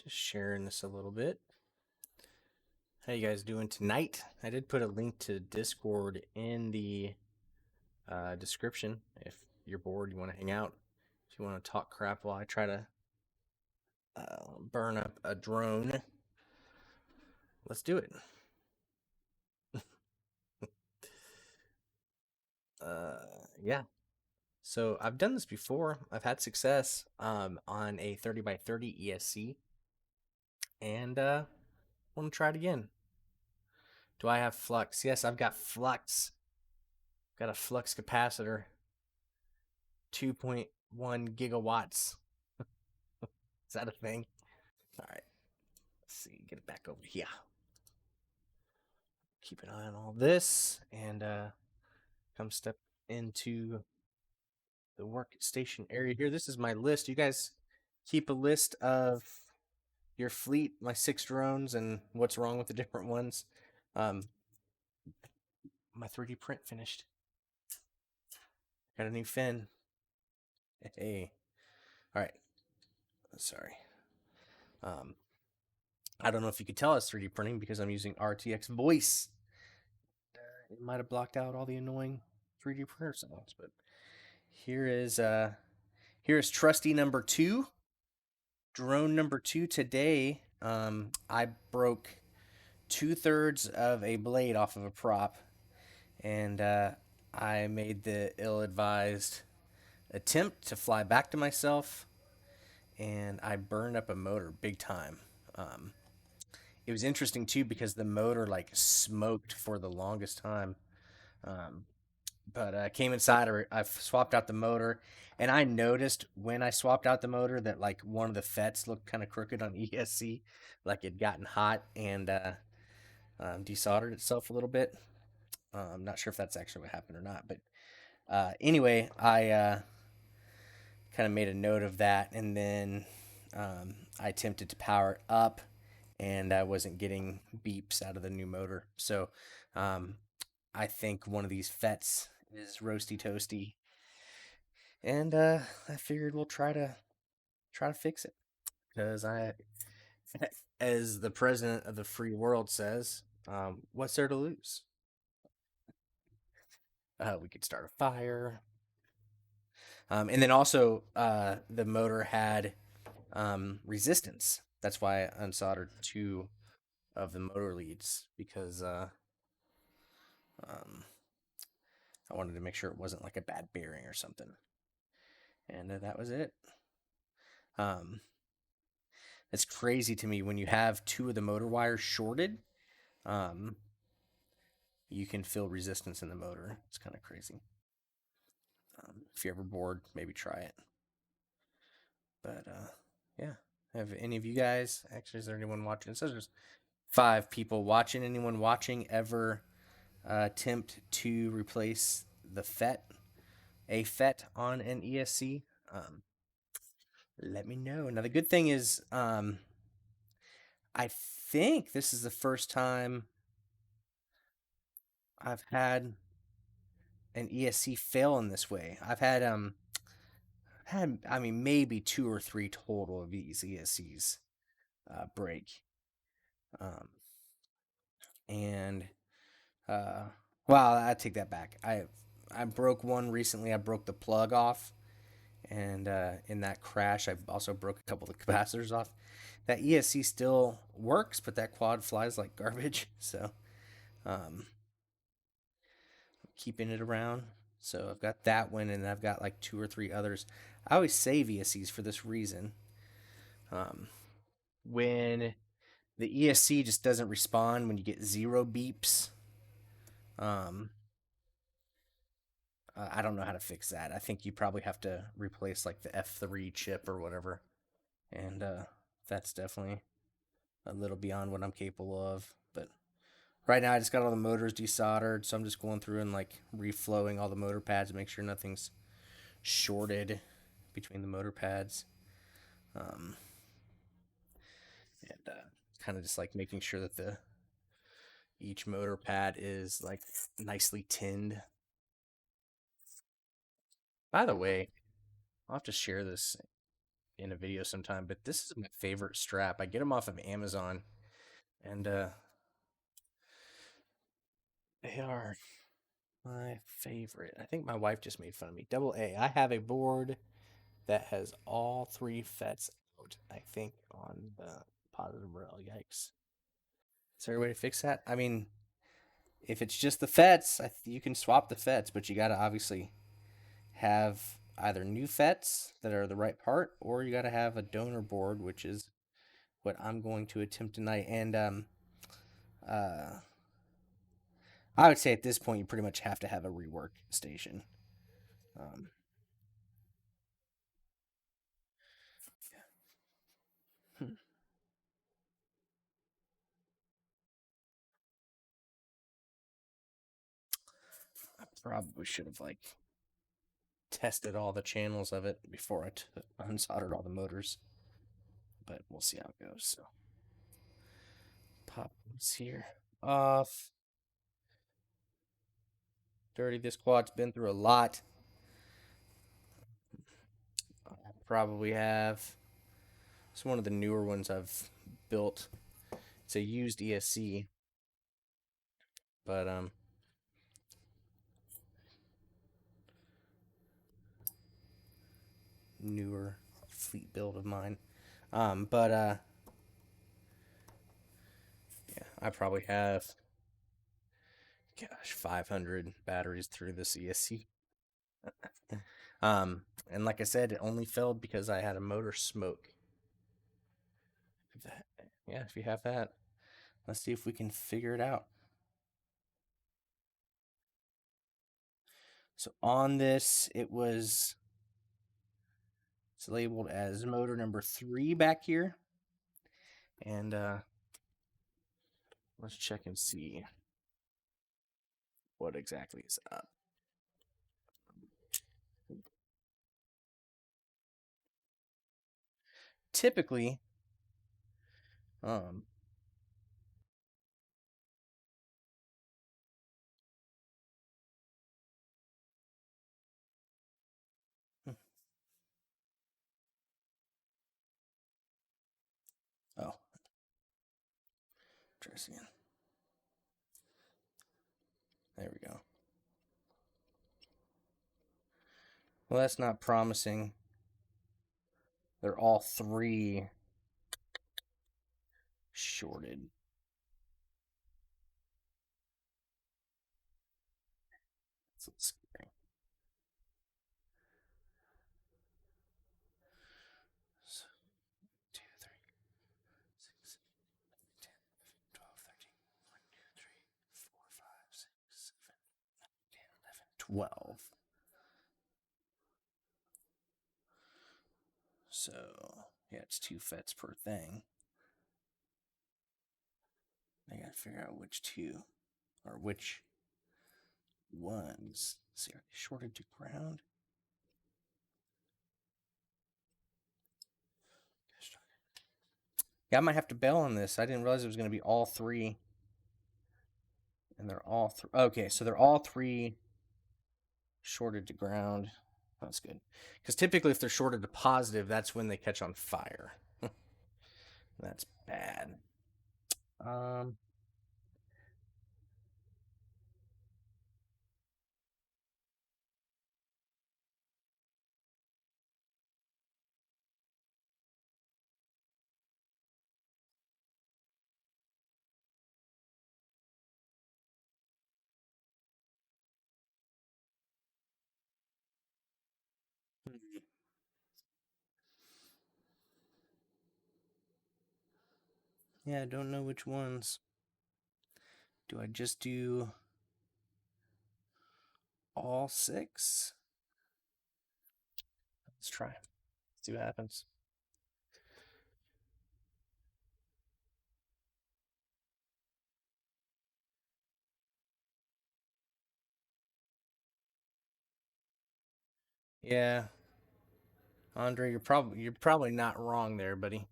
Just sharing this a little bit. How you guys doing tonight? I did put a link to Discord in the description. If you're bored, you want to hang out, if you want to talk crap while I try to burn up a drone, let's do it. Yeah. So I've done this before. I've had success on a 30 by 30 ESC, and want to try it again. Do I have flux? Yes, I've got flux. Got a flux capacitor. 2.1 gigawatts. Is that a thing? All right. Let's see. Get it back over here. Keep an eye on all this and come step into the workstation area here. This is my list. You guys keep a list of your fleet, my 6 drones, and what's wrong with the different ones. My 3D print finished. Got a new fin. Hey. All right. Sorry. I don't know if you could tell it's 3D printing because I'm using RTX voice. It might have blocked out all the annoying 3D printer sounds, but here is trusty number 2, drone number 2 today. I broke 2/3 of a blade off of a prop, and I made the ill-advised attempt to fly back to myself, and I burned up a motor big time. It was interesting too because the motor like smoked for the longest time. But I came inside, or I swapped out the motor, and I noticed when I swapped out the motor that like one of the FETs looked kind of crooked on ESC, like it'd gotten hot and desoldered itself a little bit. I'm not sure if that's actually what happened or not, but anyway, I kind of made a note of that, and then I attempted to power it up, and I wasn't getting beeps out of the new motor. So I think one of these FETs is roasty toasty, and I figured we'll try to fix it because as the president of the free world says, what's there to lose? We could start a fire, and then also the motor had resistance. That's why I unsoldered 2 of the motor leads because um, I wanted to make sure it wasn't like a bad bearing or something. And that was it. It's crazy to me when you have 2 of the motor wires shorted. You can feel resistance in the motor. It's kind of crazy. If you're ever bored, maybe try it. But yeah, have any of you guys, actually, is there anyone watching? It says there's 5 people watching. Anyone watching ever attempt to replace the a FET on an ESC? Let me know. Now the good thing is, I think this is the first time I've had an ESC fail in this way. I've had I mean maybe 2 or 3 total of these ESCs break. And well, I take that back. I broke one recently. I broke the plug off, and in that crash, I also broke a couple of capacitors off. That ESC still works, but that quad flies like garbage. So, keeping it around. So I've got that one, and I've got like 2 or 3 others. I always save ESCs for this reason. When the ESC just doesn't respond when you get 0 beeps, I don't know how to fix that. I think you probably have to replace like the F3 chip or whatever, and that's definitely a little beyond what I'm capable of. But right now, I just got all the motors desoldered, so I'm just going through and like reflowing all the motor pads to make sure nothing's shorted between the motor pads, and kind of just like making sure that the each motor pad is like nicely tinned. By the way, I'll have to share this in a video sometime, but this is my favorite strap. I get them off of Amazon, and they are my favorite. I think my wife just made fun of me. Double A. I have a board that has all 3 FETs out, I think, on the positive rail. Yikes. Is there a way to fix that? I mean, if it's just the FETs, you can swap the FETs, but you got to obviously have either new FETs that are the right part, or you got to have a donor board, which is what I'm going to attempt tonight. And uh, I would say at this point, you pretty much have to have a rework station. Um, hmm. I probably should have tested all the channels of it before I unsoldered all the motors, but we'll see how it goes. So pop this here off. Dirty. This quad's been through a lot. I probably have. It's one of the newer ones I've built. It's a used ESC, but newer fleet build of mine. But yeah, I probably have, gosh, 500 batteries through this ESC. And like I said, it only failed because I had a motor smoke. Yeah, if you have that, let's see if we can figure it out. So on this, it's labeled as motor number 3 back here. And let's check and see what exactly is up. Typically, um, oh, interesting. There we go. Well, that's not promising. They're all 3 shorted. That's scary. So, 2, 3, 6, 10, 12, 13, 1, 2, 3, 4, 5, 6, 7, 10, 11, 12. So, yeah, it's 2 FETs per thing. I gotta figure out which 2 or which ones. Let's see, are they shorted to ground? Yeah, I might have to bail on this. I didn't realize it was going to be all 3. And they're all okay, so they're all 3 shorted to ground. That's good. Because typically if they're shorted to positive, that's when they catch on fire. That's bad. Um, yeah, I don't know which ones. Do I just do all 6? Let's try. See what happens. Yeah, Andre, you're probably not wrong there, buddy.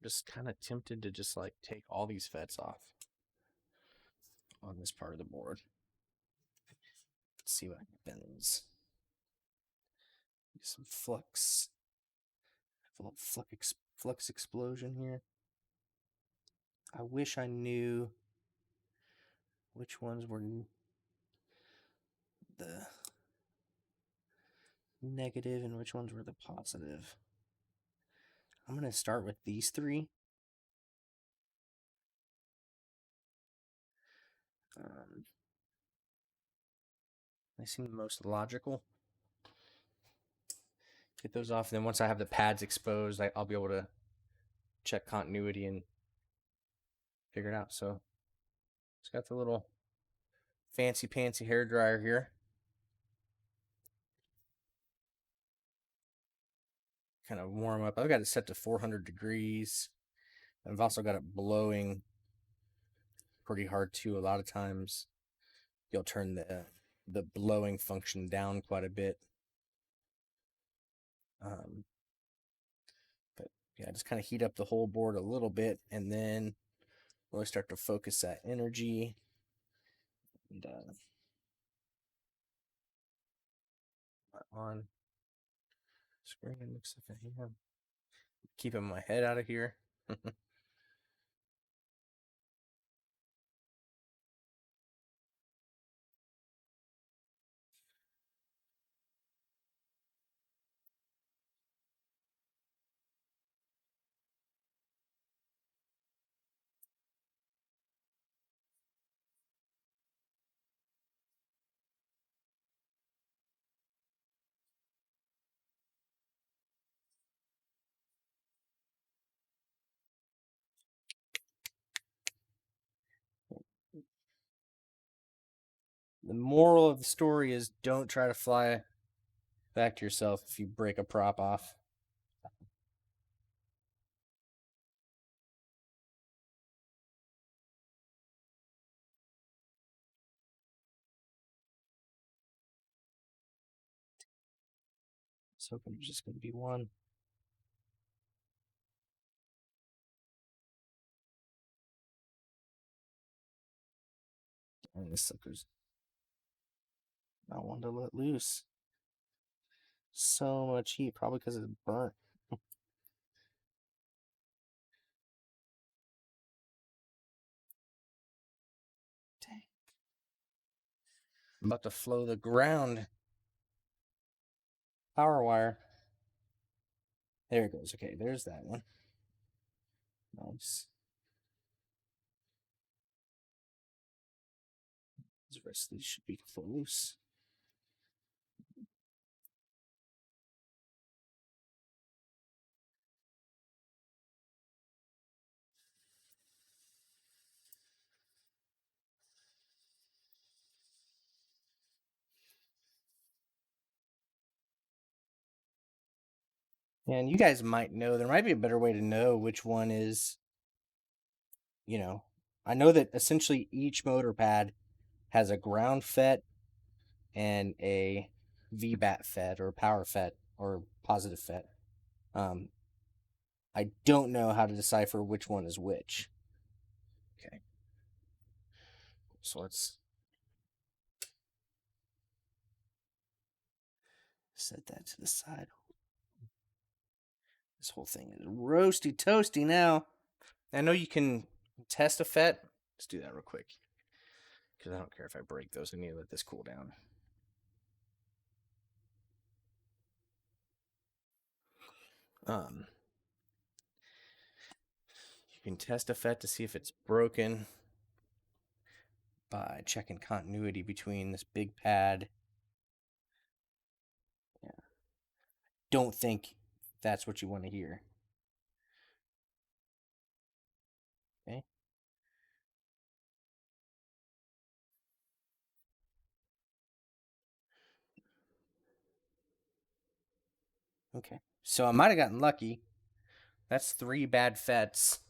Just kind of tempted to just take all these FETs off on this part of the board. Let's see what happens. Some flux. A little flux explosion here. I wish I knew which ones were the negative and which ones were the positive. I'm going to start with these three. They seem the most logical. Get those off, and then once I have the pads exposed, I'll be able to check continuity and figure it out. So it's got the little fancy pantsy hair dryer here. Kind of warm up. I've got it set to 400 degrees. I've also got it blowing pretty hard too. A lot of times you'll turn the blowing function down quite a bit. But yeah, just kind of heat up the whole board a little bit, and then really start to focus that energy. And on screen, looks like I am keeping my head out of here. The moral of the story is don't try to fly back to yourself if you break a prop off. I was hoping it was just going to be one. And this sucker's not one to let loose. So much heat, probably because it's burnt. Dang. I'm about to flow the ground power wire. There it goes. Okay, there's that one. Nice. The rest of these should be loose. And you guys might know, there might be a better way to know which one is, I know that essentially each motor pad has a ground FET and a VBAT FET or power FET or positive FET. I don't know how to decipher which one is which. Okay. So let's set that to the side. This whole thing is roasty toasty now. I know you can test a FET. Let's do that real quick. Because I don't care if I break those. I need to let this cool down. You can test a FET to see if it's broken by checking continuity between this big pad. Yeah. Don't think that's what you want to hear. Okay. Okay. So I might have gotten lucky. That's 3 bad FETs.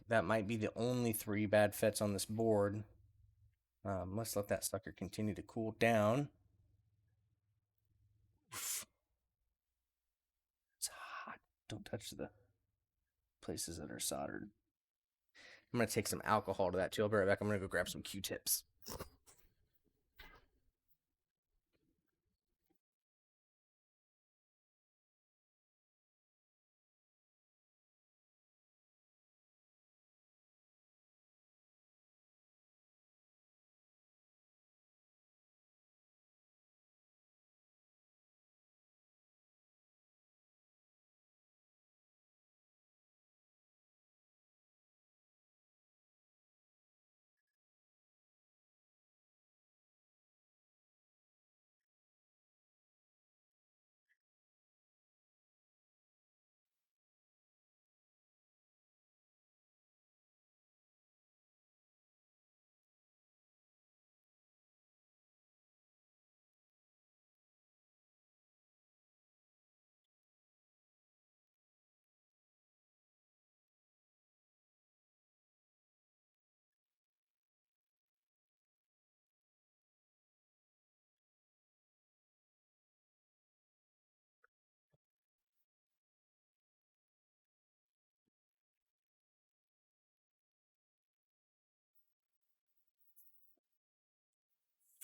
That might be the only 3 bad FETs on this board. Let's let that sucker continue to cool down. It's hot. Don't touch the places that are soldered. I'm going to take some alcohol to that too. I'll be right back. I'm going to go grab some Q-tips.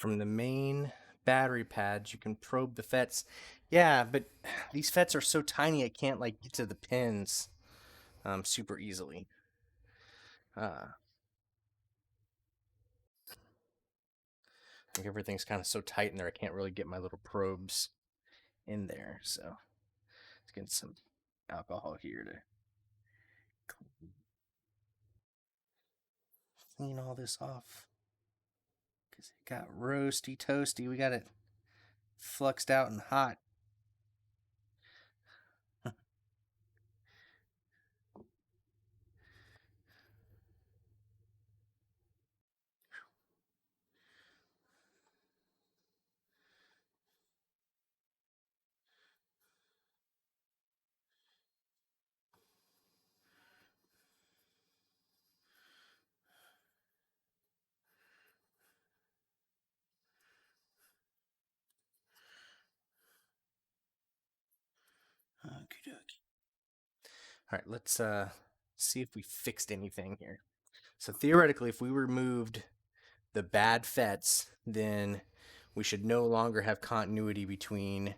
from the main battery pads, you can probe the FETs. Yeah, but these FETs are so tiny, I can't like get to the pins super easily. Like everything's kind of so tight in there, I can't really get my little probes in there. So let's get some alcohol here to clean all this off because it got roasty toasty. We got it fluxed out and hot. Okie dokie. All right, let's see if we fixed anything here. So theoretically, if we removed the bad FETs, then we should no longer have continuity between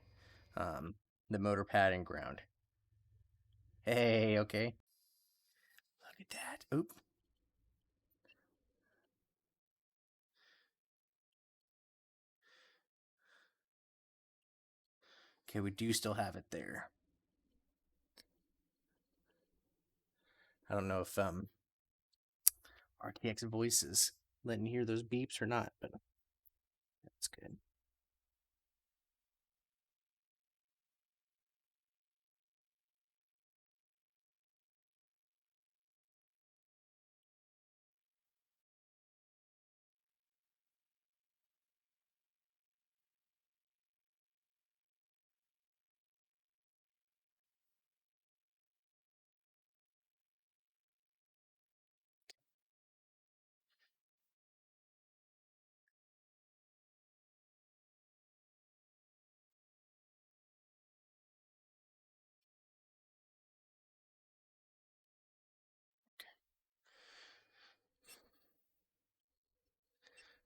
the motor pad and ground. Hey, okay. Look at that. Oop. Okay, we do still have it there. I don't know if RTX voice is letting you hear those beeps or not, but that's good.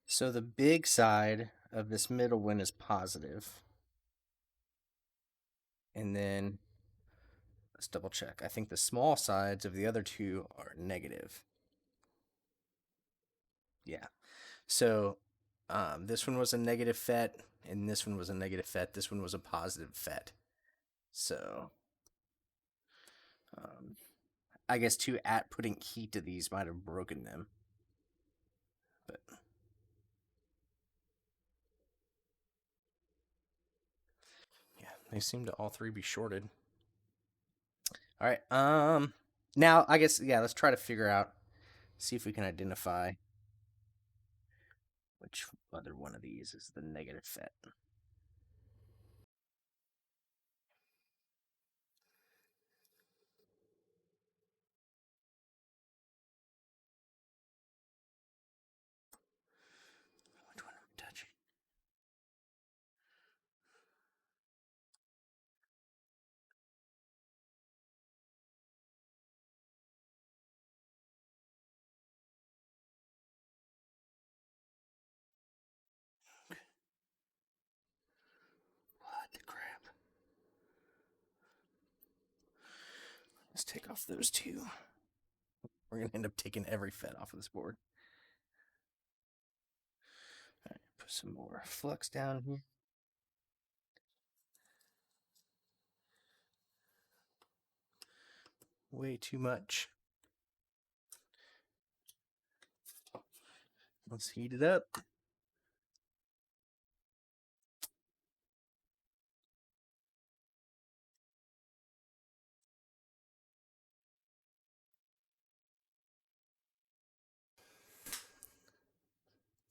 So the big side of this middle one is positive. And then let's double check. I think the small sides of the other two are negative. Yeah. So this one was a negative FET, and this one was a negative FET. This one was a positive FET. So I guess too, at putting heat to these might have broken them. But yeah, they seem to all three be shorted. All right. Now I guess let's try to figure out, see if we can identify which other one of these is the negative FET. Which one am I touching? What the crap? Let's take off those two. We're gonna end up taking every FET off of this board. All right, put some more flux down here. Way too much. Let's heat it up.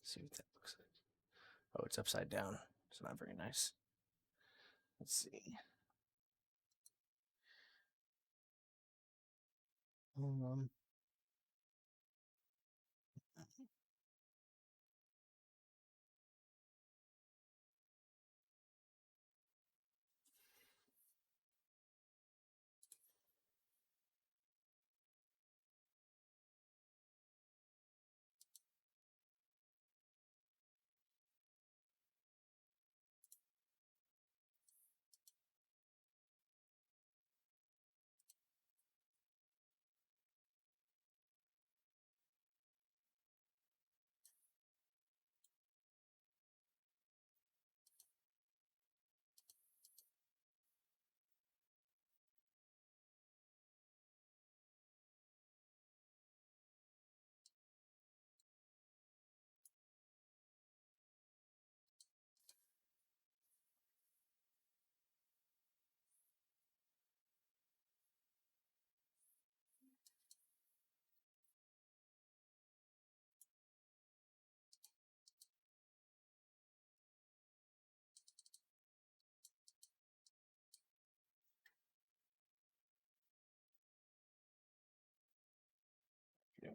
See what that looks like. Oh, it's upside down. It's not very nice. Let's see. Um,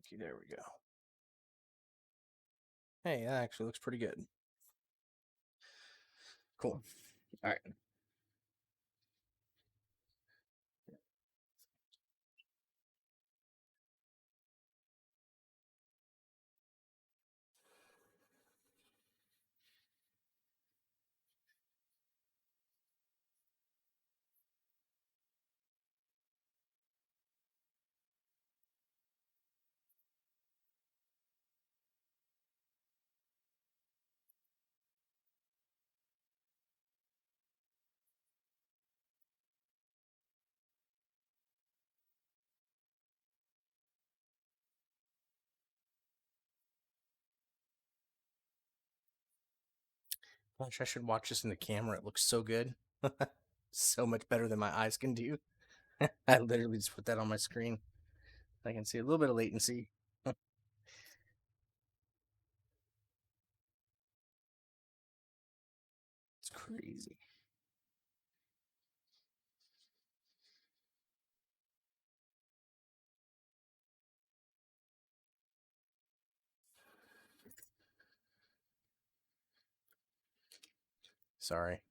Okay, there we go. Hey, that actually looks pretty good. Cool. All right. Gosh, I should watch this in the camera. It looks so good. So much better than my eyes can do. I literally just put that on my screen. I can see a little bit of latency. It's crazy. Sorry.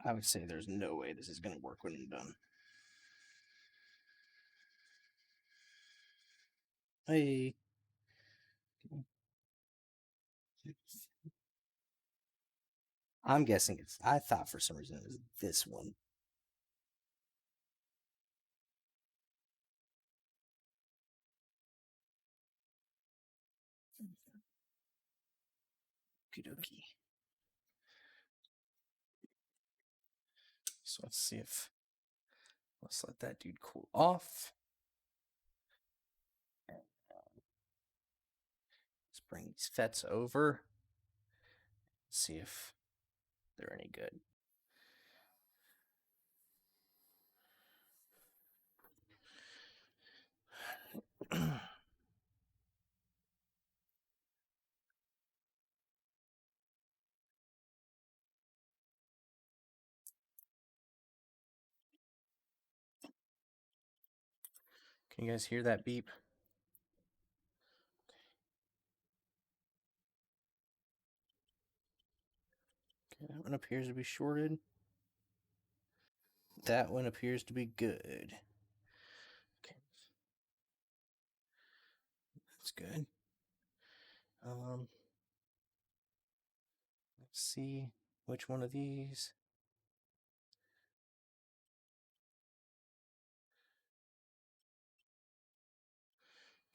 I would say there's no way this is going to work when I'm done. Hey. I'm guessing it's. I thought for some reason it was this one. Okie dokie. So let's see if. Let's let that dude cool off. Let's bring these FETs over. See if they're any good. Can you guys hear that beep? Okay, that one appears to be shorted. That one appears to be good. Okay. That's good. Let's see which one of these.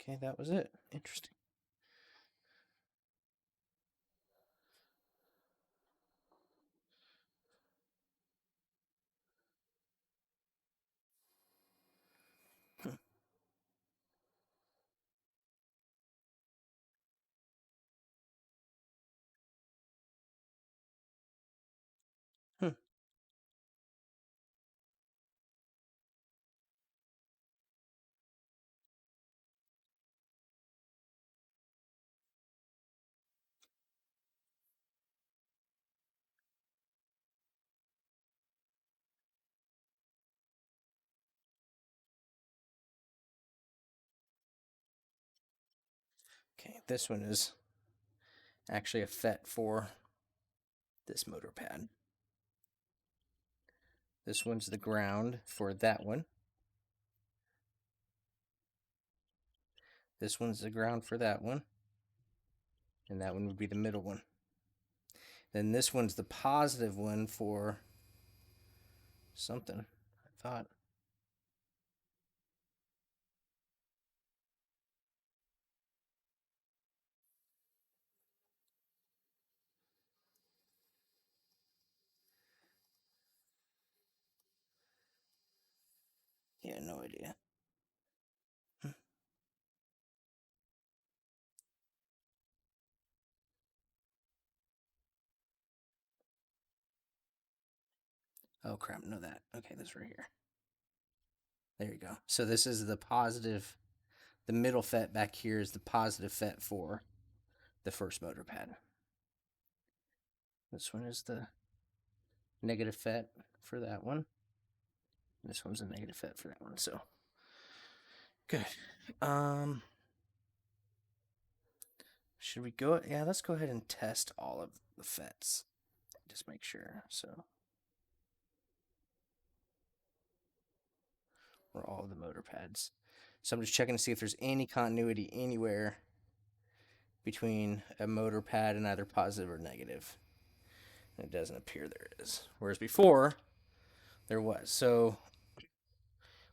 Okay, that was it. Interesting. Hmm. Okay, this one is actually a FET for this motor pad. This one's the ground for that one. This one's the ground for that one. And that one would be the middle one. Then this one's the positive one for something. thought. Yeah, no idea. Oh crap, no that. Okay, this right here. There you go. So this is the positive, the middle FET back here is the positive FET for the first motor pad. This one is the negative FET for that one. This one's a negative FET for that one. So good. Should we go? Yeah, let's go ahead and test all of the FETs. Just make sure. So, or all of the motor pads. So I'm just checking to see if there's any continuity anywhere between a motor pad and either positive or negative. And it doesn't appear there is. Whereas before, there was. So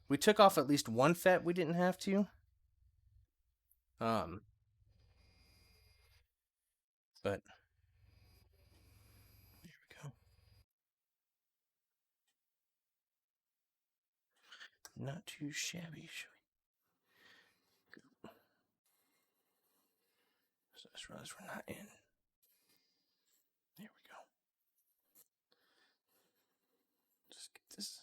we took off at least one FET we didn't have to. But there we go. Not too shabby. So I just realized we're not in. There we go. Just get this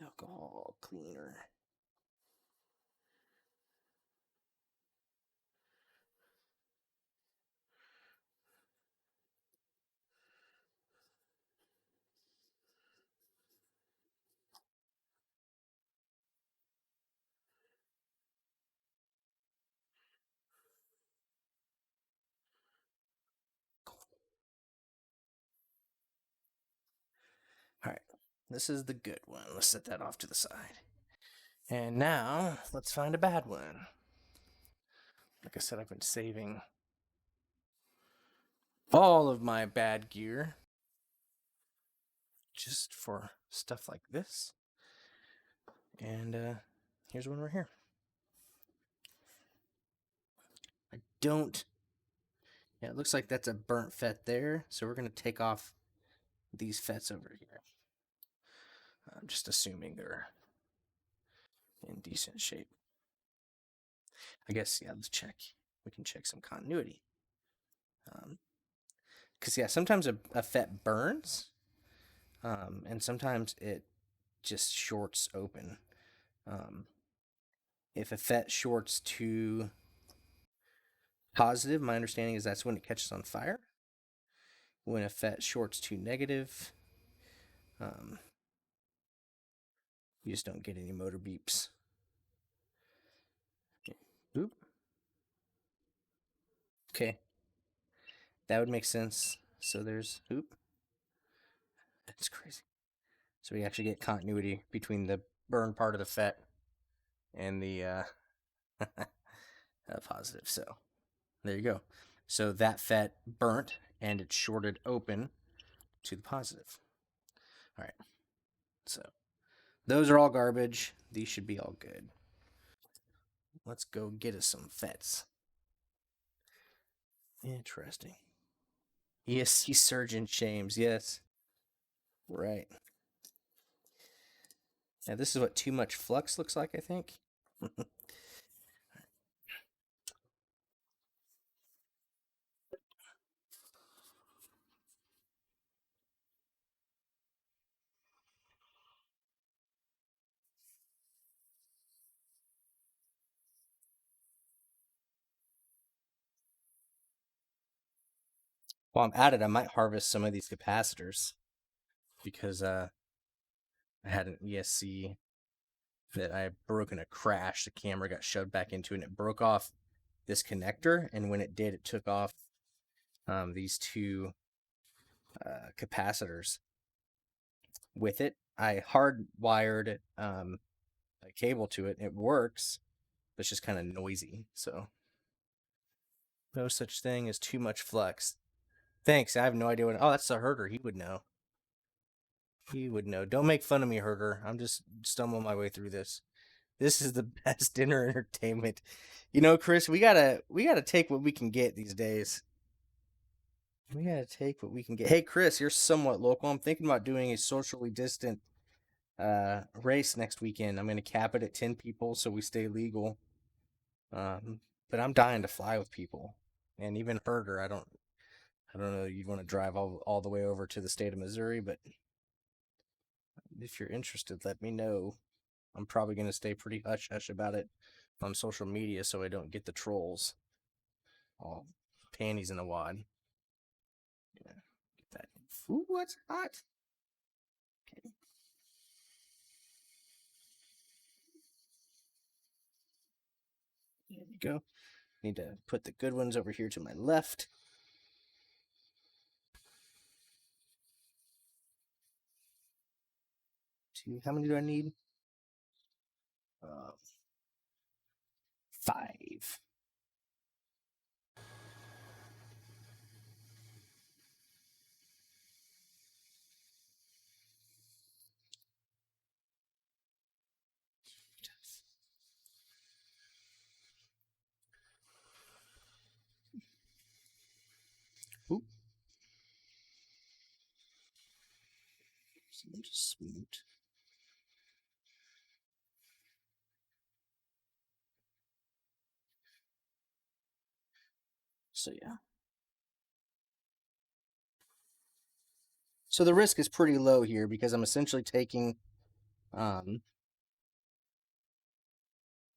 alcohol cleaner. All right, this is the good one. Let's set that off to the side. And now let's find a bad one. Like I said, I've been saving all of my bad gear just for stuff like this. And here's one right here. I don't. Yeah, it looks like that's a burnt FET there. So we're going to take off these FETs over here. I'm just assuming they're in decent shape. I guess, yeah, let's check. We can check some continuity. Because, yeah, sometimes a FET burns, and sometimes it just shorts open. If a FET shorts to positive, my understanding is that's when it catches on fire. When a FET shorts to negative, you just don't get any motor beeps. Oop. Okay. That would make sense. So there's, oop. That's crazy. So we actually get continuity between the burn part of the FET and the positive. So there you go. So that FET burnt and it shorted open to the positive. All right. So those are all garbage. These should be all good. Let's go get us some FETs. Interesting. ESC surgeon shames. Yes. Right. Now this is what too much flux looks like, I think. While I'm at it, I might harvest some of these capacitors because I had an ESC that I broke in a crash. The camera got shoved back into it and it broke off this connector. And when it did, it took off these two capacitors with it. I hardwired a cable to it. It works, but it's just kind of noisy. So no such thing as too much flux. Thanks. I have no idea what. Oh, that's the herder. He would know. He would know. Don't make fun of me, Herder. I'm just stumbling my way through this. This is the best dinner entertainment. You know, Chris, we gotta take what we can get these days. We gotta take what we can get. Hey, Chris, you're somewhat local. I'm thinking about doing a socially distant race next weekend. I'm gonna cap it at 10 people so we stay legal. But I'm dying to fly with people, and even Herder. I don't know. You'd want to drive all the way over to the state of Missouri, but if you're interested, let me know. I'm probably gonna stay pretty hush hush about it on social media so I don't get the trolls all panties in a wad. Yeah, get that. Ooh, what's hot? Okay. There we go. Need to put the good ones over here to my left. Two. How many do I need? 5. Ooh. Sweet. So yeah. So the risk is pretty low here because I'm essentially taking um,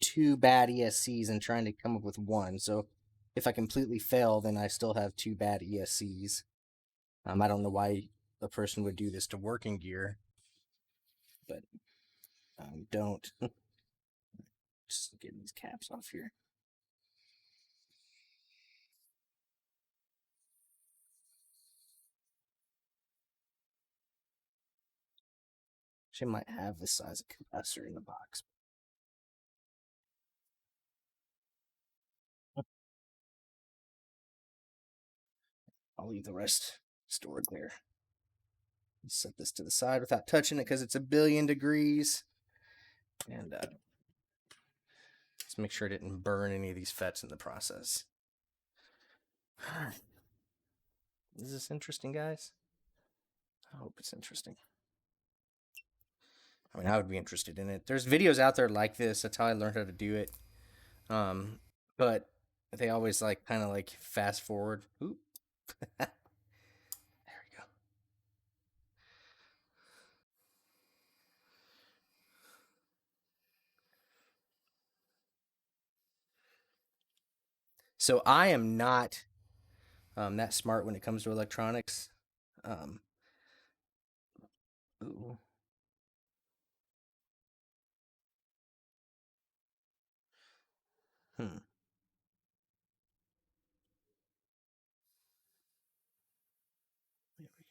2 bad ESCs and trying to come up with one. So if I completely fail, then I still have 2 bad ESCs. I don't know why a person would do this to working gear, but don't. Just getting these caps off here. She might have this size of capacitor in the box. I'll leave the rest stored there. Set this to the side without touching it because it's 1,000,000,000 degrees. And let's make sure I didn't burn any of these FETs in the process. Is this interesting, guys? I hope it's interesting. I mean, I would be interested in it. There's videos out there like this. That's how I learned how to do it. But they always like kind of like fast forward. Oop. There we go. So I am not that smart when it comes to electronics. Um, ooh. Hmm. There we go.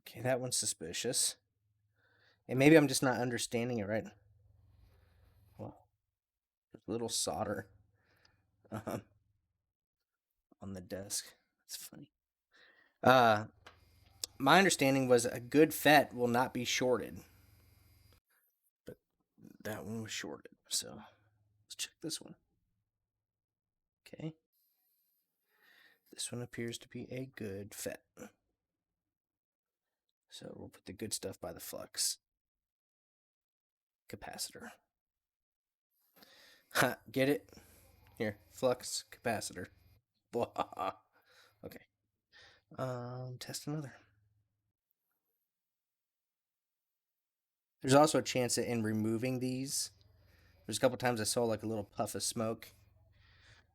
Okay, that one's suspicious. And maybe I'm just not understanding it right. Well, there's a little solder um, on the desk. That's funny. Uh, my understanding was a good FET will not be shorted, but that one was shorted. So let's check this one. Okay. This one appears to be a good FET. So we'll put the good stuff by the flux capacitor. Ha, get it? Here, flux capacitor. Blah. Okay. Test another. There's also a chance that in removing these, there's a couple times I saw like a little puff of smoke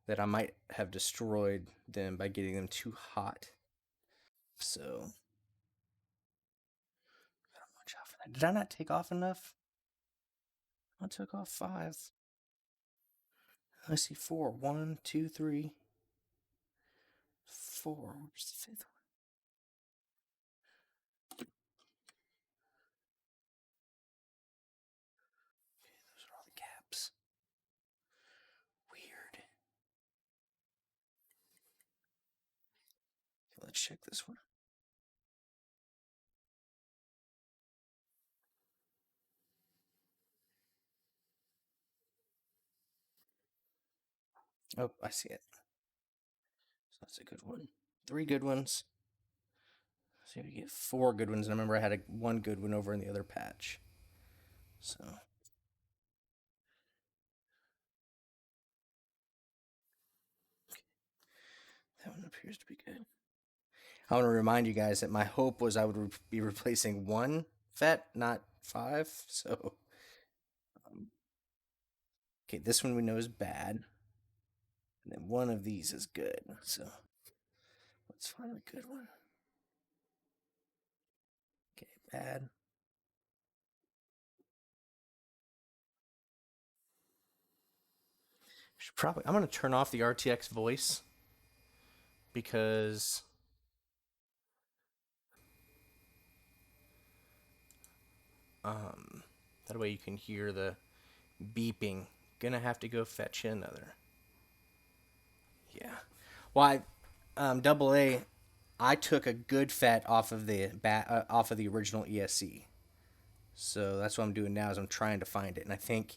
that I might have destroyed them by getting them too hot. So, gotta watch out for that. Did I not take off enough? I took off 5. I see 4. 1, 2, 3, 4. Where's the 5th one? Okay, those are all the caps. Weird. let's check this one. Oh, I see it. So that's a good one. 3 good ones. So you get 4 good ones. And I remember I had one good one over in the other patch. So that one appears to be good. I want to remind you guys that my hope was I would be replacing 1 vet, not 5. So, okay, this one we know is bad. And then one of these is good. So let's find a good one. Okay, bad. I'm going to turn off the RTX voice because that way you can hear the beeping. Gonna have to go fetch another. Yeah. Why? Double A. I took a good fet off of the original ESC. So that's what I'm doing now is I'm trying to find it, and I think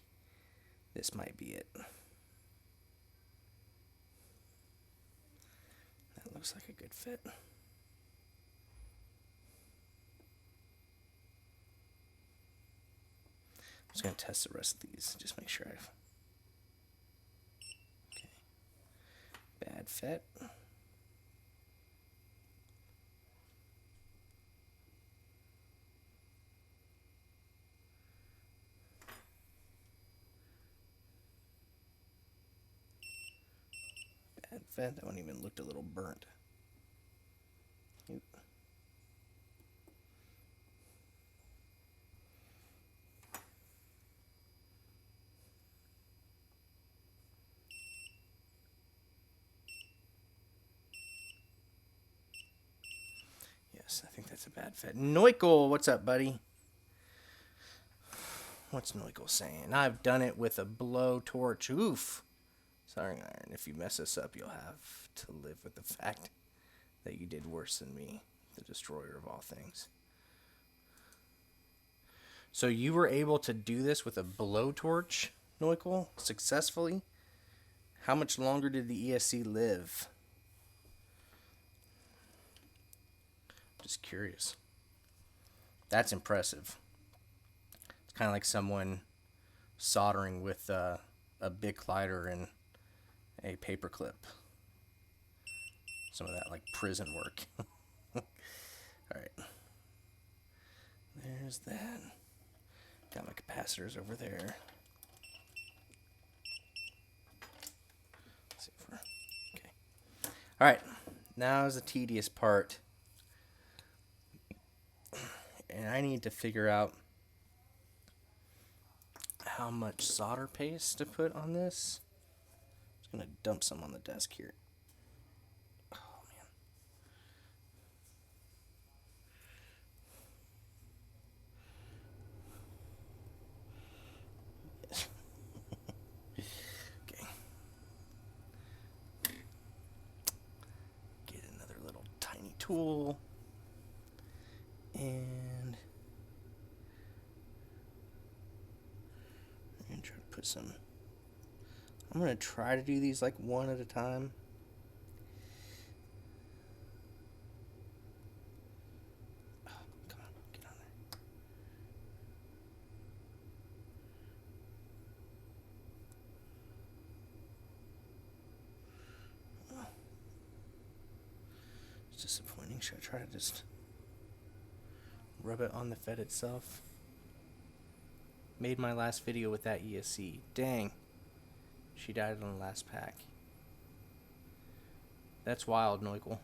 this might be it. That looks like a good fit. I'm just gonna test the rest of these. Just make sure I've. Okay. Bad fit. Bad fit. That one even looked a little burnt. Oop. Yes, I think that's a bad fit. Noikle, what's up, buddy? What's Noikle saying? I've done it with a blowtorch. Oof. Sorry, Iron. If you mess this up, you'll have to live with the fact that you did worse than me, the destroyer of all things. So you were able to do this with a blowtorch, Noikle, successfully? How much longer did the ESC live? Just curious. That's impressive. It's kind of like someone soldering with a Bic lighter and a paper clip. Some of that like prison work. All right. There's that. Got my capacitors over there. Let's see if we're okay. All right. Now is the tedious part. And I need to figure out how much solder paste to put on this. I'm just going to dump some on the desk here. Oh, man. Okay. Get another little tiny tool. And I'm going to try to put some. I'm going to try to do these like one at a time. Oh, come on, get on there. Oh. It's disappointing. Should I try to just rub it on the Fed itself? Made my last video with that ESC. Dang. She died on the last pack. That's wild, Noikle.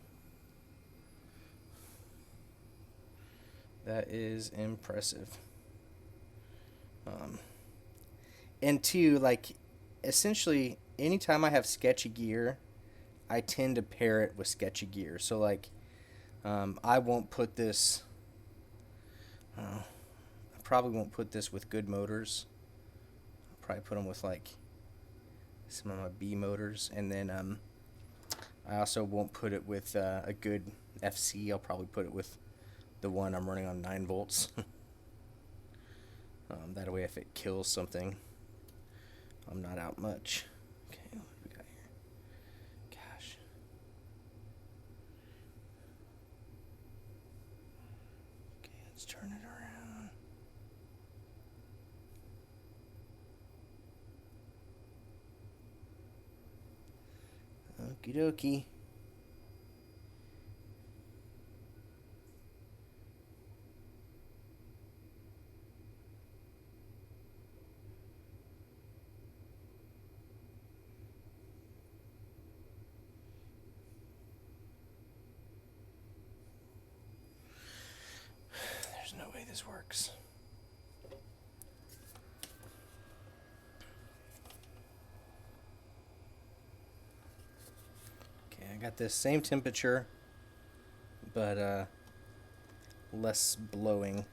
That is impressive. And two, like, essentially, anytime I have sketchy gear, I tend to pair it with sketchy gear. So, like, I won't put this. I probably won't put this with good motors. I'll probably put them with, like, some of my B motors. And then I also won't put it with a good FC. I'll probably put it with the one I'm running on 9 volts. That way if it kills something, I'm not out much. Okay, what do we got here? Gosh. Okay, let's turn it around. Okie dokie. There's no way this works. Okay, I got this same temperature, but less blowing.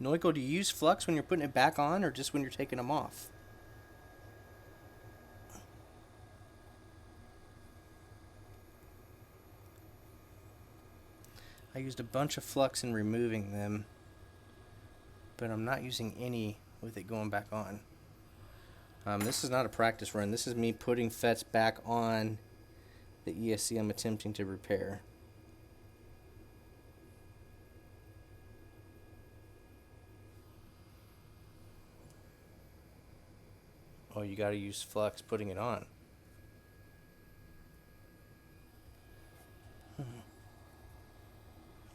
Noiko, do you use flux when you're putting it back on or just when you're taking them off? I used a bunch of flux in removing them, but I'm not using any with it going back on. This is not a practice run. This is me putting FETs back on the ESC I'm attempting to repair. Oh, you gotta use flux putting it on.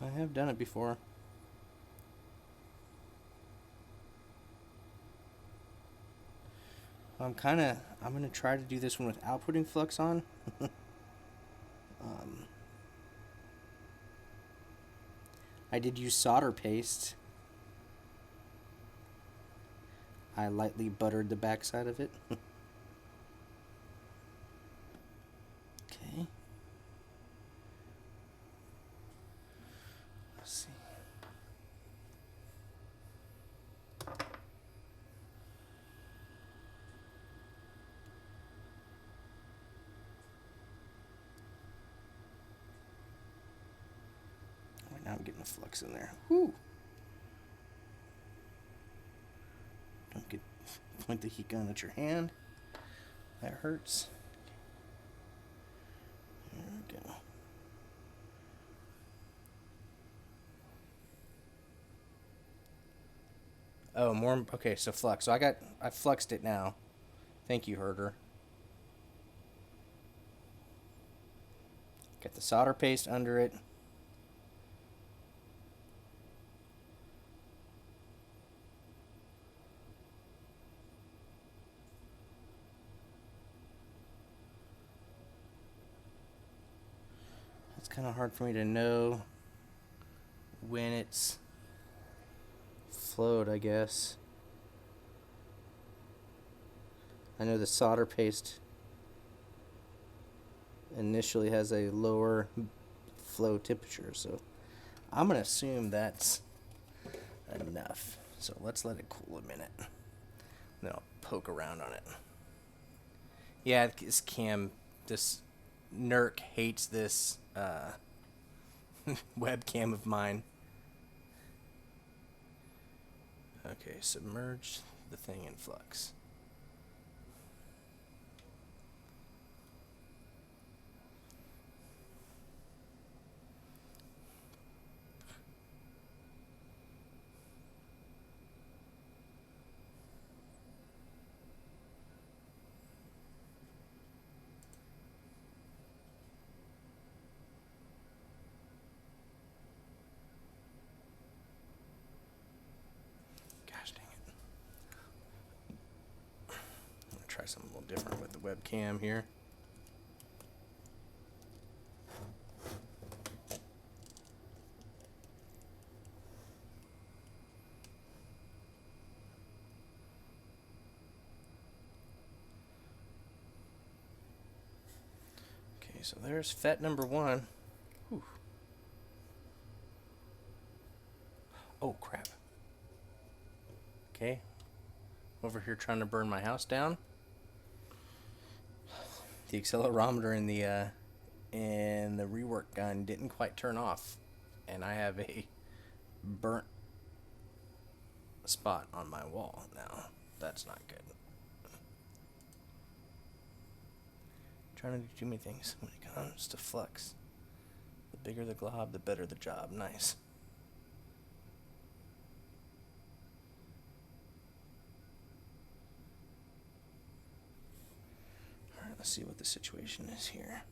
I have done it before. I'm gonna try to do this one without putting flux on. I did use solder paste. I lightly buttered the backside of it. Okay. Let's see. Right now I'm getting the flux in there. Whoo! Don't point the heat gun at your hand. That hurts. There we go. Oh, more. Okay, so flux. So I fluxed it now. Thank you, Herder. Get the solder paste under it. It's kind of hard for me to know when it's flowed, I guess. I know the solder paste initially has a lower flow temperature, so I'm going to assume that's enough. So let's let it cool a minute. Then I'll poke around on it. Yeah, this NERC hates this webcam of mine. Okay, submerge the thing in flux. Try something a little different with the webcam here. so there's FET number 1. Whew. Oh, crap. Okay. Over here trying to burn my house down. The accelerometer in the rework gun didn't quite turn off, and I have a burnt spot on my wall now. That's not good. Trying to do too many things when it comes to flux. The bigger the glob, the better the job. Nice. Alright, let's see what the situation is here.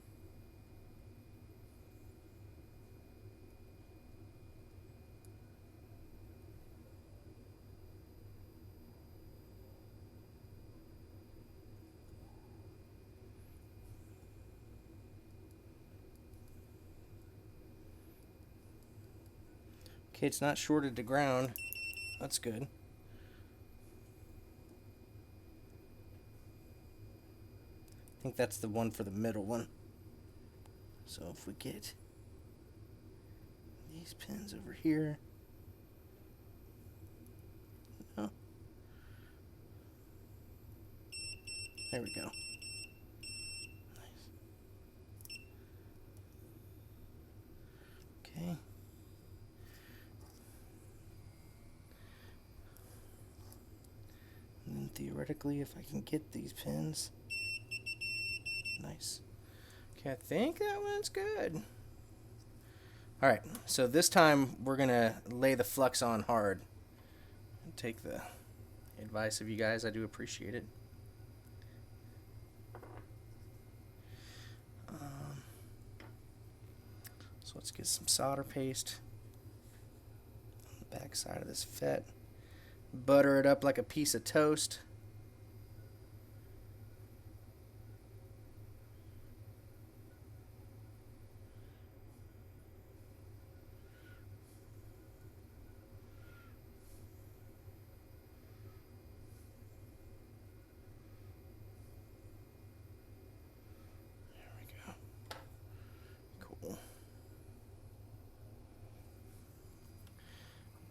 Okay, it's not shorted to ground. That's good. I think that's the one for the middle one. So if we get these pins over here. Oh. There we go. Nice. Okay. And then theoretically, if I can get these pins. Nice. Okay, I think that one's good. Alright, so this time we're going to lay the flux on hard. And take the advice of you guys. I do appreciate it. So let's get some solder paste on the back side of this FET. Butter it up like a piece of toast.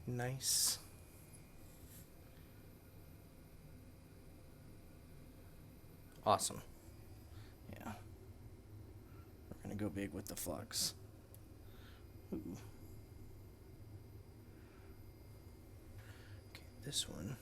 Nice. Awesome. Yeah. We're going to go big with the flux. Ooh. Okay, this one.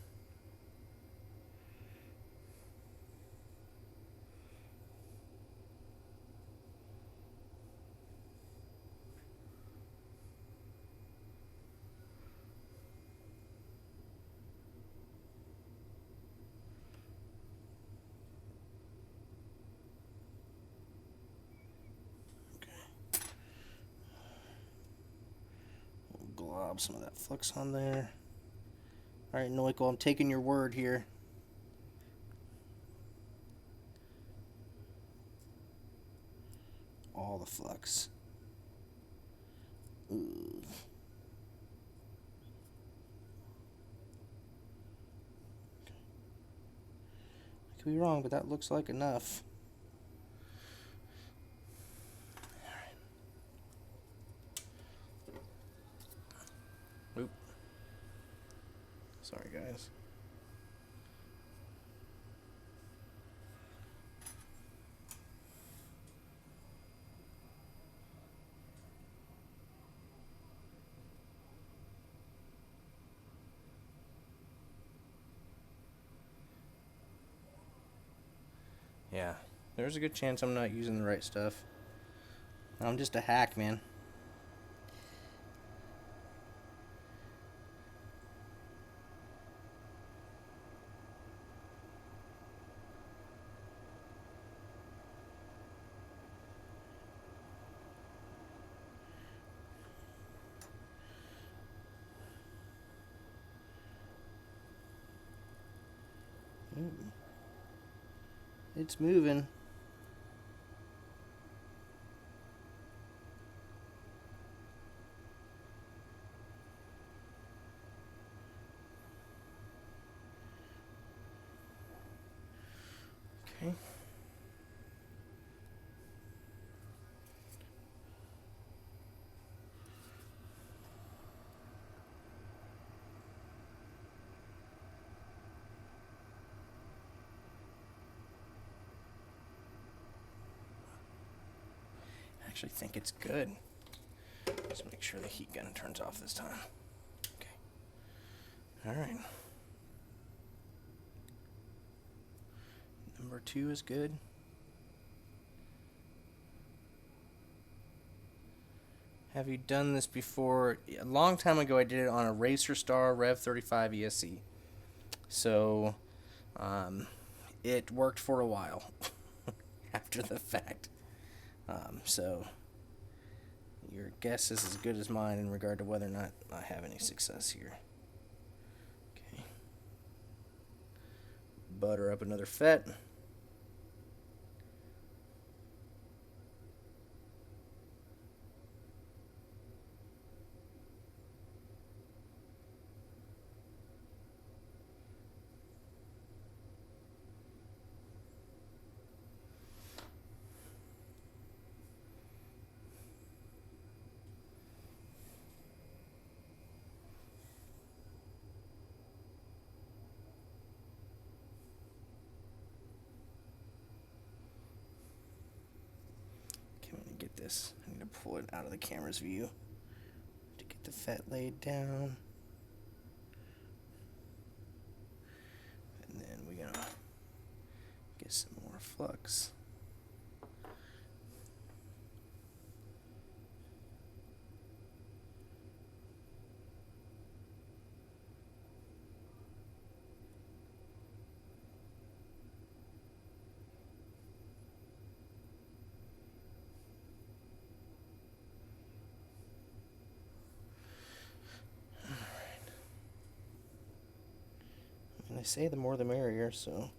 Glob some of that flux on there. Alright, Noiko, I'm taking your word here. All the flux. Ooh. I could be wrong, but that looks like enough. Oop. Sorry, guys. Yeah, there's a good chance I'm not using the right stuff. I'm just a hack, man. Ooh. It's moving. Okay. actually think it's good. Just make sure the heat gun turns off this time. Okay. Alright. Number 2 is good. Have you done this before? A long time ago I did it on a Racer Star Rev 35 ESC. So, it worked for a while after the fact. So, your guess is as good as mine in regard to whether or not I have any success here. Okay. Butter up another FET. Get this. I need to pull it out of the camera's view to get the FET laid down. And then we're gonna get some more flux. They say the more the merrier, so.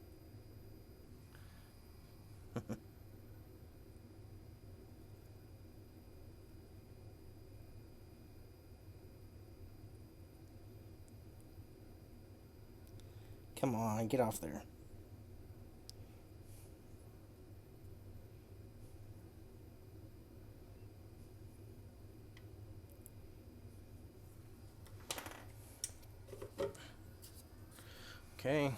Come on, get off there. Okay.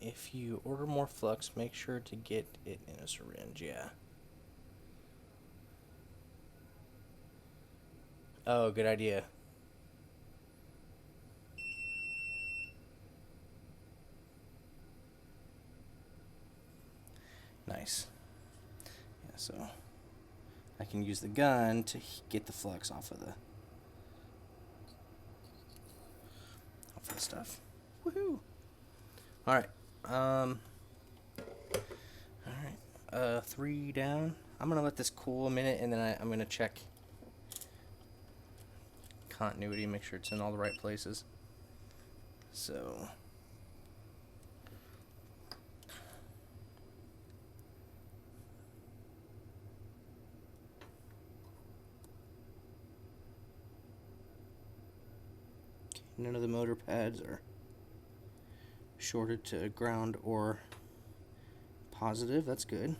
If you order more flux, make sure to get it in a syringe, yeah. Oh, good idea. Nice. Yeah, so I can use the gun to get the flux off of the stuff. Woohoo! Alright. Alright. 3 down. I'm gonna let this cool a minute, and then I'm gonna check continuity, make sure it's in all the right places. So none of the motor pads are shorted to ground or positive. That's good.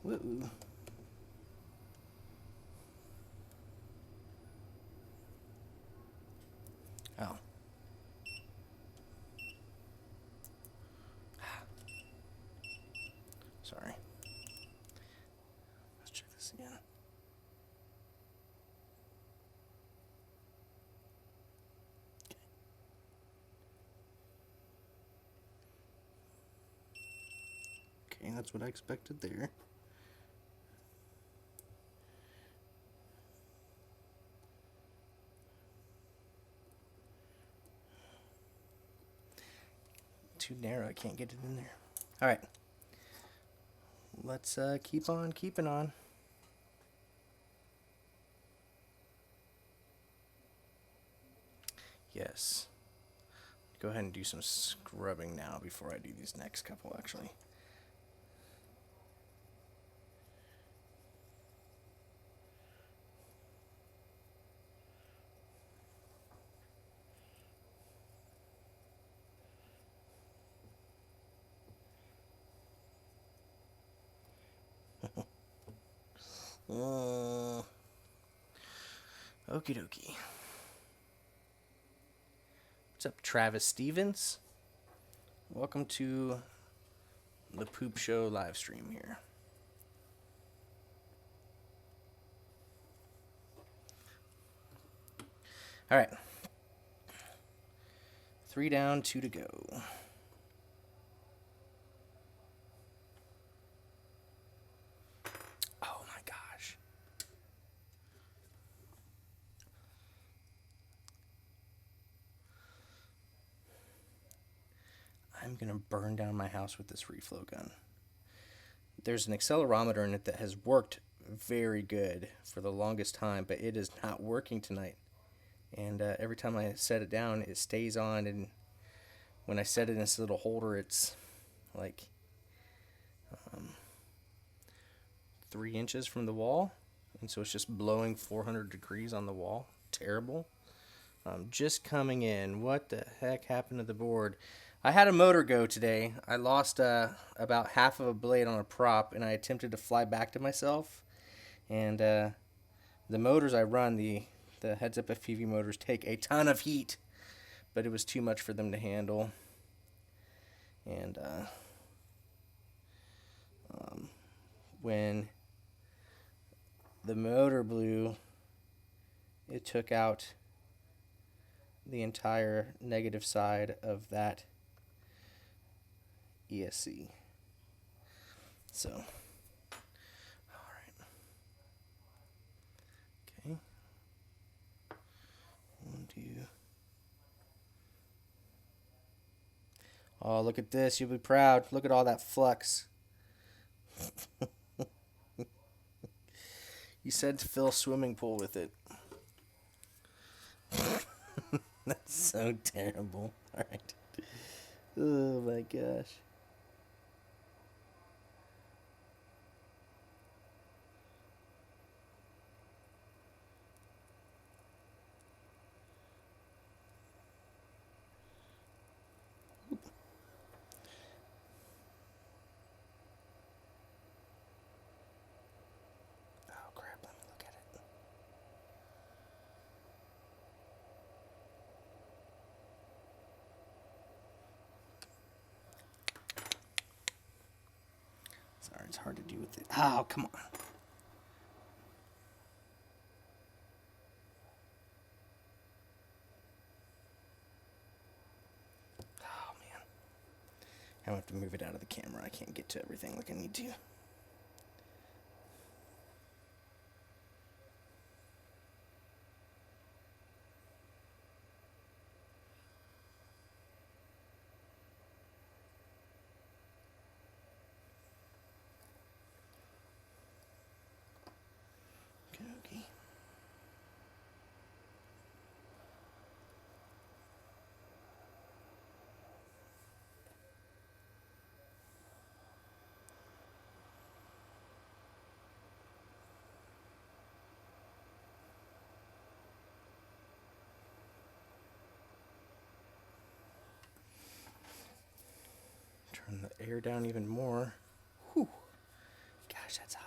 Woo. Oh. Sorry. Let's check this again. Okay, that's what I expected there. Too narrow, I can't get it in there. Alright. Let's keep on keeping on. Yes. Go ahead and do some scrubbing now before I do these next couple, actually. Okie dokie. What's up, Travis Stevens? Welcome to the Poop Show live stream here. All right. 3 down, 2 to go. Oh my gosh. I'm going to burn down my house with this reflow gun. There's an accelerometer in it that has worked very good for the longest time, but it is not working tonight. And every time I set it down, it stays on, and when I set it in this little holder, it's like 3 inches from the wall, and so it's just blowing 400 degrees on the wall. Terrible. Just coming in. What the heck happened to the board? I had a motor go today. I lost about half of a blade on a prop, and I attempted to fly back to myself. And the motors I run, the heads-up FPV motors, take a ton of heat, but it was too much for them to handle. And when the motor blew, it took out the entire negative side of that ESC. So, alright. Okay. 1, 2. Oh, look at this. You'll be proud. Look at all that flux. You said to fill a swimming pool with it. That's so terrible. Alright. Oh my gosh. Oh crap, let me look at it. Sorry, it's hard to do with it. Oh, come on. Oh, man. I have to move it out of the camera. I can't get to everything like I need to. Okay. Turn the air down even more. Whew. Gosh, that's hot.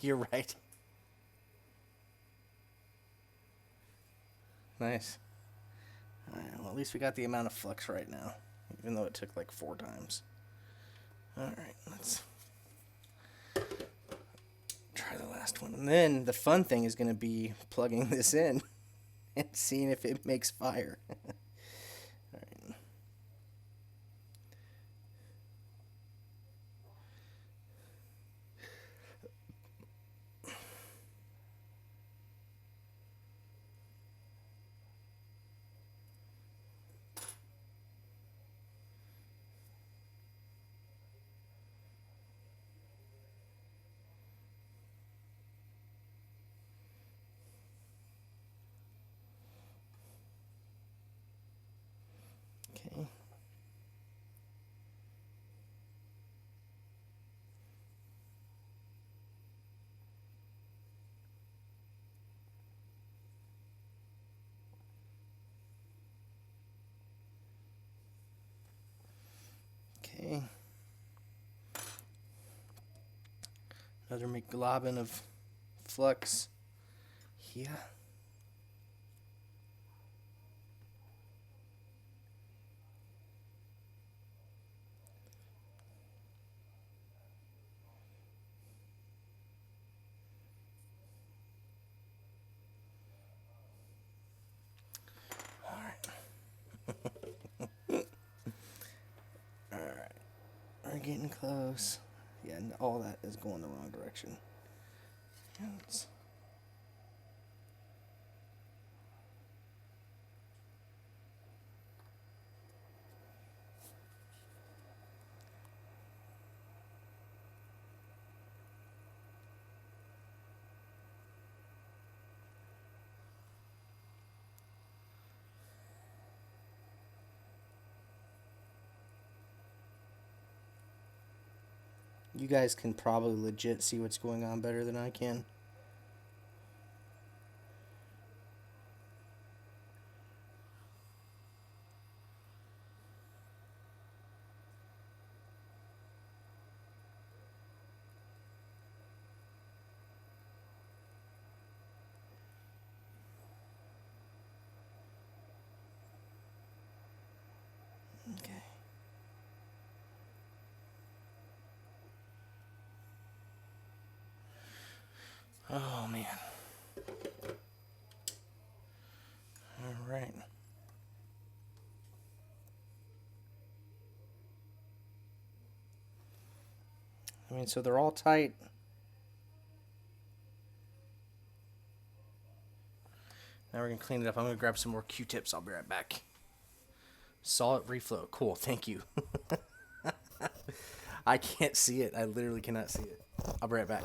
You're right. Nice. All right, well, at least we got the amount of flux right now, even though it took like 4 times. All right, let's try the last one. And then the fun thing is going to be plugging this in and seeing if it makes fire. All right. Okay. Okay. Another McGlobbin of flux. Yeah. All right. All right. We're getting close. Yeah, all that is going the wrong direction. Yes. You guys can probably legit see what's going on better than I can. Okay. Oh, man. All right. I mean, so they're all tight. Now we're going to clean it up. I'm going to grab some more Q-tips. I'll be right back. Solid reflow. Cool. Thank you. I can't see it. I literally cannot see it. I'll be right back.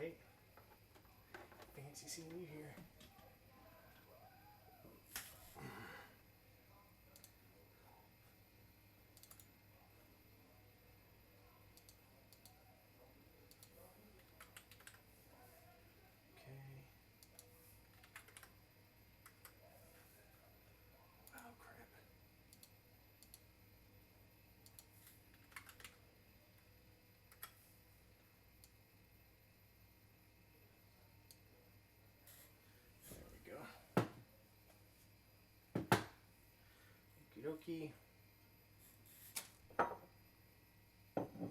Hey. Fancy seeing you here. Okay. Oh, crap. There we go. Okie dokie.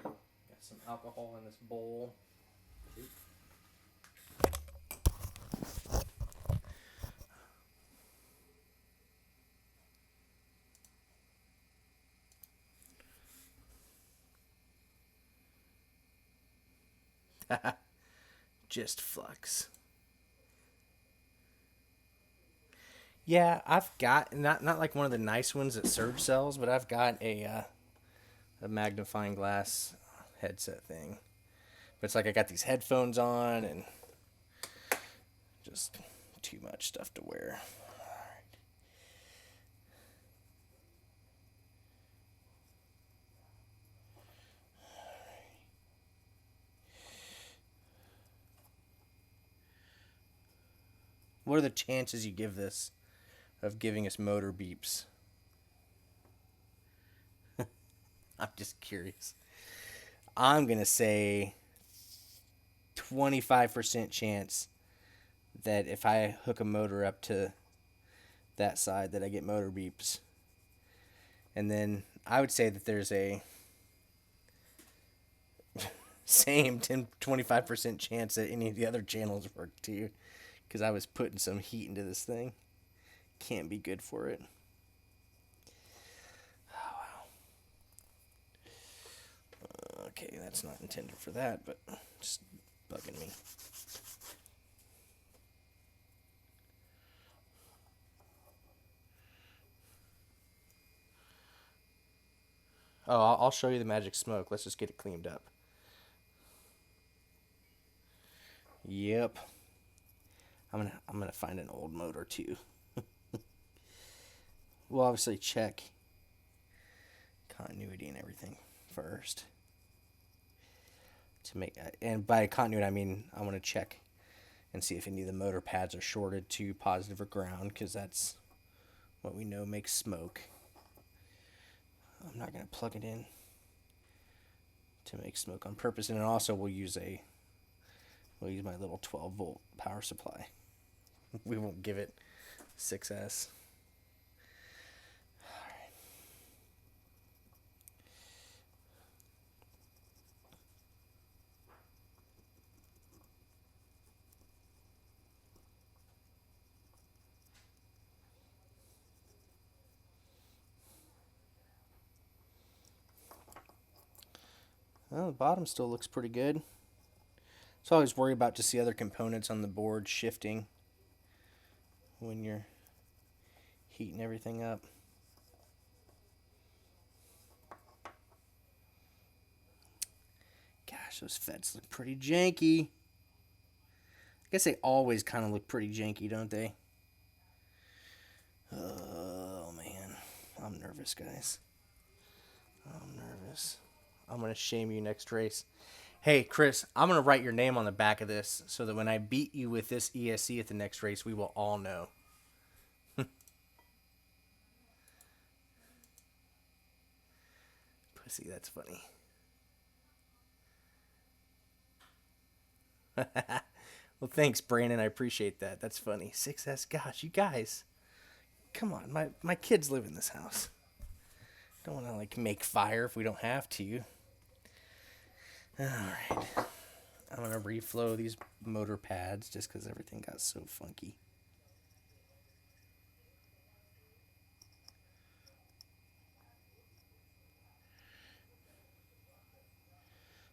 Got some alcohol in this bowl. Just flux. Yeah, I've got not like one of the nice ones that Surge sells, but I've got a magnifying glass headset thing. But it's like I got these headphones on and just too much stuff to wear. What are the chances you give this of giving us motor beeps? I'm just curious. I'm going to say 25% chance that if I hook a motor up to that side that I get motor beeps. And then I would say that there's a same 25% chance that any of the other channels work too, because I was putting some heat into this thing. Can't be good for it. Oh, wow. Okay, that's not intended for that, but just bugging me. Oh, I'll show you the magic smoke. Let's just get it cleaned up. Yep. I'm gonna find an old motor too. We'll obviously check continuity and everything first. To make, and by continuity I mean I want to check and see if any of the motor pads are shorted to positive or ground, because that's what we know makes smoke. I'm not gonna plug it in to make smoke on purpose, and then also we'll use my little 12-volt power supply. We won't give it 6S. Well, the bottom still looks pretty good. So I always worry about just the other components on the board shifting when you're heating everything up. Gosh, those FETs look pretty janky. I guess they always kind of look pretty janky, don't they? Oh, man. I'm nervous, guys. I'm nervous. I'm going to shame you next race. Hey, Chris, I'm going to write your name on the back of this so that when I beat you with this ESC at the next race, we will all know. Pussy, that's funny. Well, thanks, Brandon. I appreciate that. That's funny. 6S. Gosh, you guys. Come on. My kids live in this house. Don't want to, like, make fire if we don't have to. Alright. I'm going to reflow these motor pads just because everything got so funky.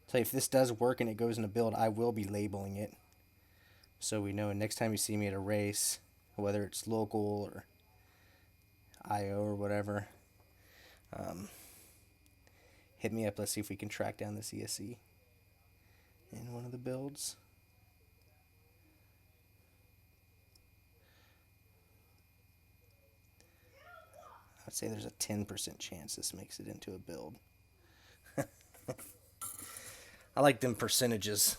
So if this does work and it goes in a build, I will be labeling it. So we know next time you see me at a race, whether it's local or IO or whatever, hit me up. Let's see if we can track down this ESC in one of the builds. I'd say there's a 10% chance this makes it into a build. I like them percentages.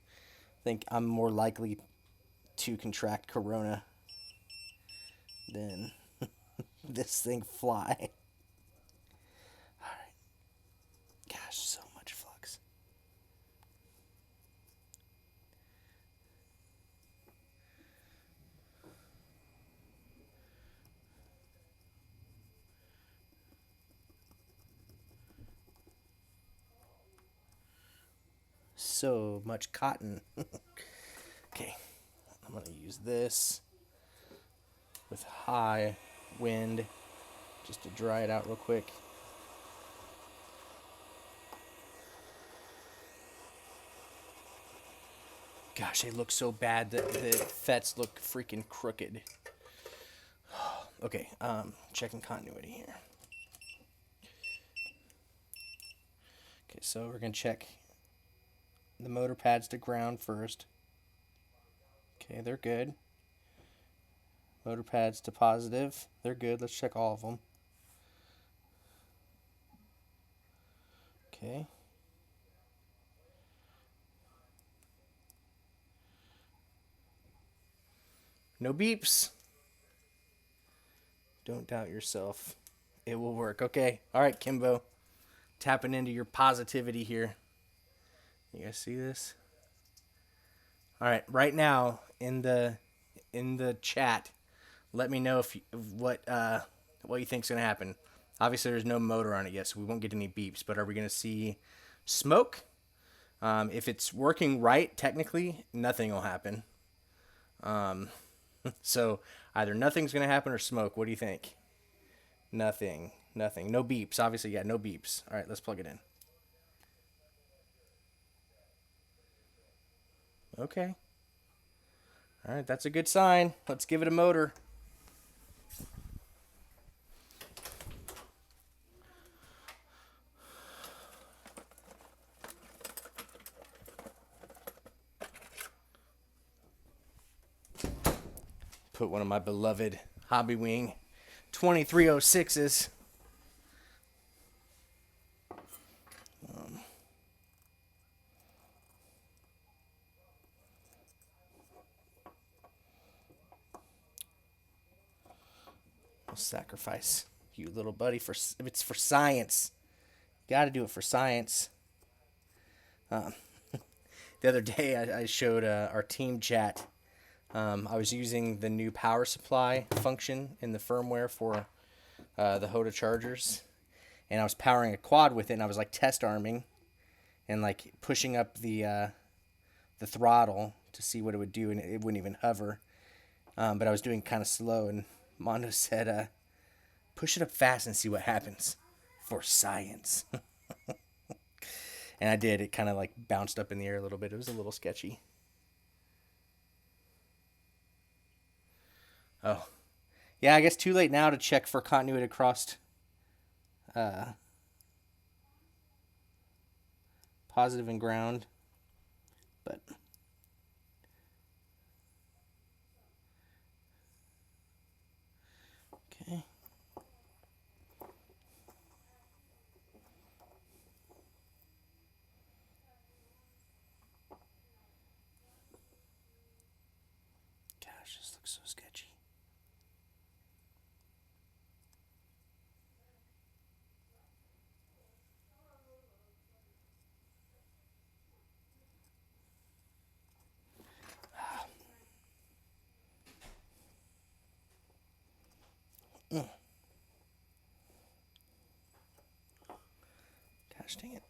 I think I'm more likely to contract corona than this thing fly. Alright. Gosh, so much flux. So much cotton. Okay, I'm going to use this with high wind just to dry it out real quick. Gosh, they look so bad that the FETs look freaking crooked. Okay, checking continuity here. Okay, so we're going to check the motor pads to ground first. Okay, they're good. Motor pads to positive. They're good. Let's check all of them. Okay. No beeps. Don't doubt yourself. It will work. Okay. All right, Kimbo. Tapping into your positivity here. You guys see this? All right. Right now in the chat, let me know if what you think's gonna happen. Obviously, there's no motor on it yet, so we won't get any beeps. But are we gonna see smoke? If it's working right, technically, nothing will happen. So either nothing's gonna happen or smoke. What do you think? Nothing. Nothing. No beeps. Obviously, yeah, no beeps. All right, let's plug it in. Okay. All right, that's a good sign. Let's give it a motor. Put one of my beloved Hobby Wing 2306s. I'll sacrifice you, little buddy, for if it's for science. Got to do it for science. The other day, I showed our team chat. I was using the new power supply function in the firmware for the Hoda chargers, and I was powering a quad with it, and I was like test arming and like pushing up the throttle to see what it would do, and it wouldn't even hover. But I was doing kind of slow, and Mondo said, push it up fast and see what happens for science. And I did. It kind of like bounced up in the air a little bit. It was a little sketchy. Oh. Yeah, I guess too late now to check for continuity across positive and ground. But okay. Gosh, this looks so sketchy. Gosh dang it.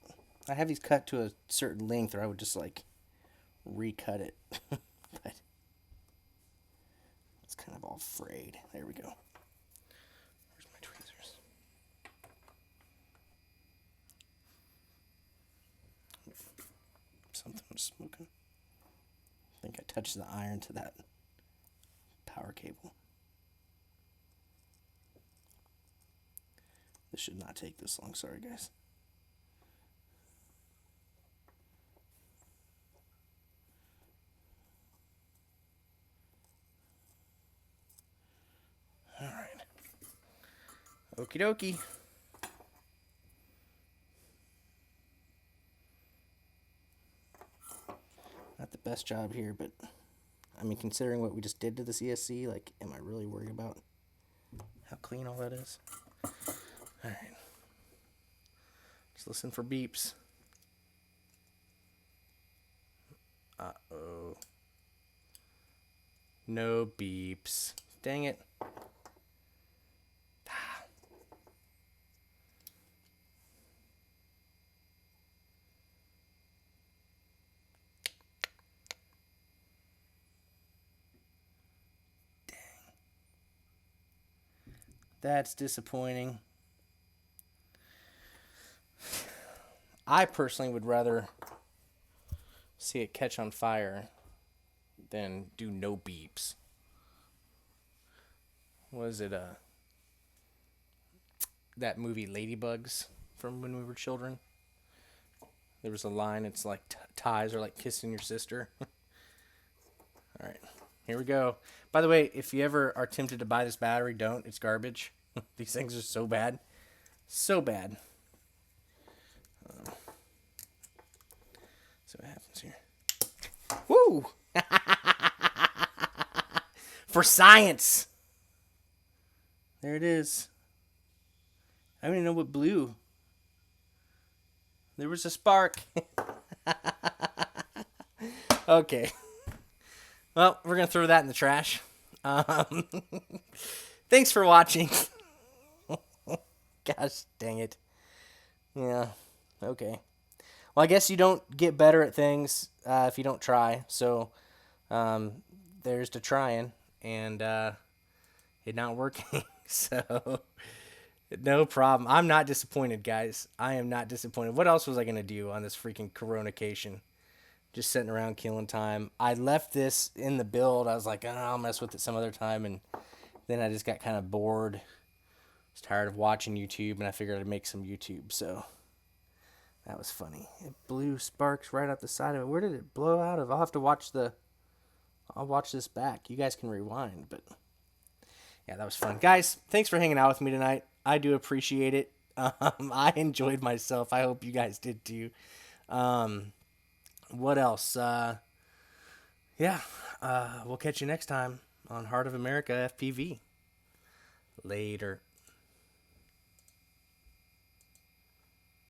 I have these cut to a certain length, or I would just like recut it. But it's kind of all frayed. There we go. Where's my tweezers? Something was smoking. I think I touched the iron to that power cable. This should not take this long. Sorry, guys. All right. Okie dokie. Not the best job here, but I mean, considering what we just did to this ESC, like, am I really worried about how clean all that is? All right. Just listen for beeps. Uh-oh. No beeps. Dang it. That's disappointing. I personally would rather see it catch on fire than do no beeps. was it that movie Ladybugs from when we were children? There was a line. It's like ties are like kissing your sister. All right, here we go. By the way, if you ever are tempted to buy this battery, don't. It's garbage. These things are so bad, so bad. So what happens here? Woo! For science. There it is. I don't even know what blew. There was a spark. Okay. Well, we're going to throw that in the trash. Thanks for watching. Gosh dang it. Yeah. Okay. Well, I guess you don't get better at things if you don't try. So there's to trying. And it not working. So no problem. I'm not disappointed, guys. I am not disappointed. What else was I going to do on this freaking Coronacation? Just sitting around killing time. I left this in the build. I was like, oh, I'll mess with it some other time. And then I just got kind of bored. I was tired of watching YouTube, and I figured I'd make some YouTube. So that was funny. It blew sparks right out the side of it. Where did it blow out of? I'll have to watch I'll watch this back. You guys can rewind, but yeah, that was fun. Guys, thanks for hanging out with me tonight. I do appreciate it. I enjoyed myself. I hope you guys did too. What else? Yeah, we'll catch you next time on Heart of America FPV. Later.